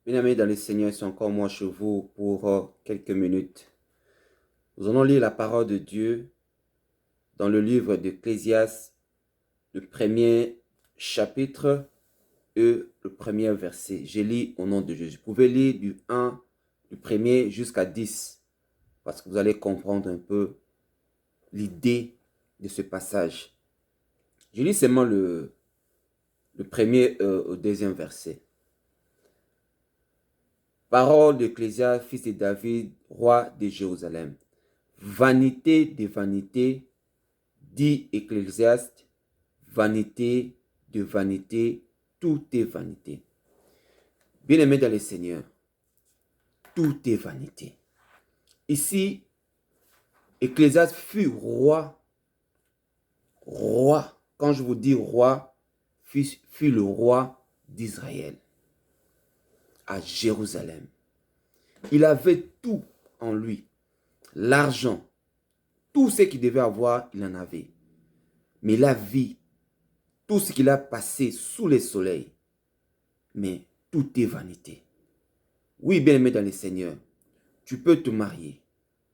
Bien-aimés dans le Seigneur, c'est encore moi chez vous pour quelques minutes. Nous allons lire la parole de Dieu dans le livre d'Ecclésiaste, le premier chapitre et le premier verset. Je lis au nom de Jésus. Vous pouvez lire du premier jusqu'à 10, parce que vous allez comprendre un peu l'idée de ce passage. Je lis seulement le premier au deuxième verset. Parole d'Ecclésiaste, fils de David, roi de Jérusalem. Vanité de vanité, dit Ecclésiaste, vanité de vanité, tout est vanité. Bien-aimés dans le Seigneur, tout est vanité. Ici, Ecclésiaste fut roi. Quand je vous dis roi, fut le roi d'Israël, à Jérusalem. Il avait tout en lui, l'argent, tout ce qu'il devait avoir, il en avait. Mais la vie, tout ce qu'il a passé sous le soleil, mais tout est vanité. Oui, bien-aimé dans le Seigneur, tu peux te marier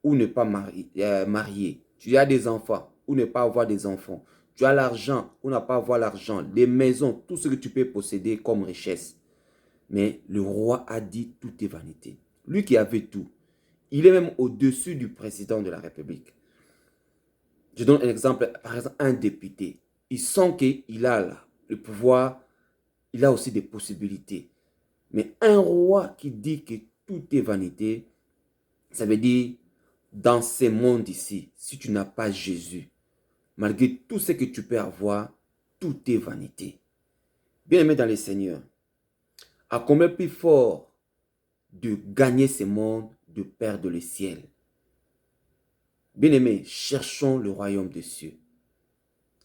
ou ne pas marier. Tu as des enfants ou ne pas avoir des enfants. Tu as l'argent ou ne pas avoir l'argent, des maisons, tout ce que tu peux posséder comme richesse. Mais le roi a dit tout est vanité. Lui qui avait tout, il est même au-dessus du président de la République. Je donne un exemple, par exemple, un député. Il sent qu'il a le pouvoir, il a aussi des possibilités. Mais un roi qui dit que tout est vanité, ça veut dire, dans ce monde ici, si tu n'as pas Jésus, malgré tout ce que tu peux avoir, tout est vanité. Bien-aimé dans le Seigneur, à combien plus fort de gagner ce monde, de perdre le ciel. Bien-aimé, cherchons le royaume des cieux.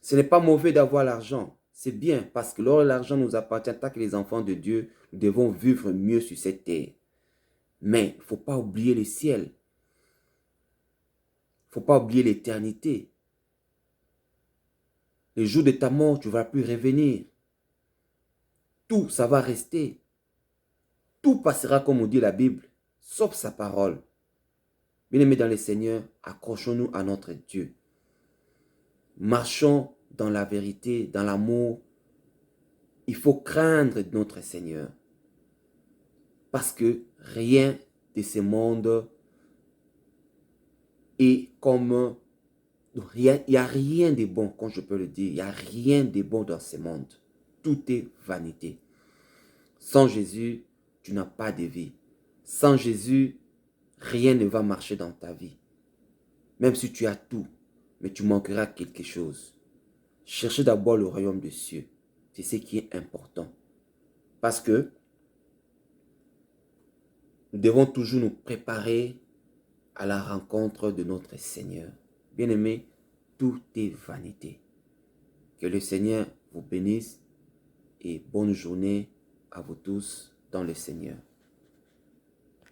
Ce n'est pas mauvais d'avoir l'argent. C'est bien parce que lorsque l'argent nous appartient, tant que les enfants de Dieu, nous devons vivre mieux sur cette terre. Mais il ne faut pas oublier le ciel. Il ne faut pas oublier l'éternité. Le jour de ta mort, tu ne vas plus revenir. Tout, ça va rester. Tout passera comme on dit la Bible, sauf sa parole. Bien-aimés dans le Seigneur, accrochons-nous à notre Dieu. Marchons dans la vérité, dans l'amour. Il faut craindre notre Seigneur. Parce que rien de ce monde est comme... Il n'y a rien de bon, comme je peux le dire. Il n'y a rien de bon dans ce monde. Tout est vanité. Sans Jésus, tu n'as pas de vie. Sans Jésus, rien ne va marcher dans ta vie. Même si tu as tout, mais tu manqueras quelque chose. Cherchez d'abord le royaume des cieux. C'est ce qui est important. Parce que nous devons toujours nous préparer à la rencontre de notre Seigneur. Bien-aimés, tout est vanité. Que le Seigneur vous bénisse et bonne journée à vous tous dans le Seigneur.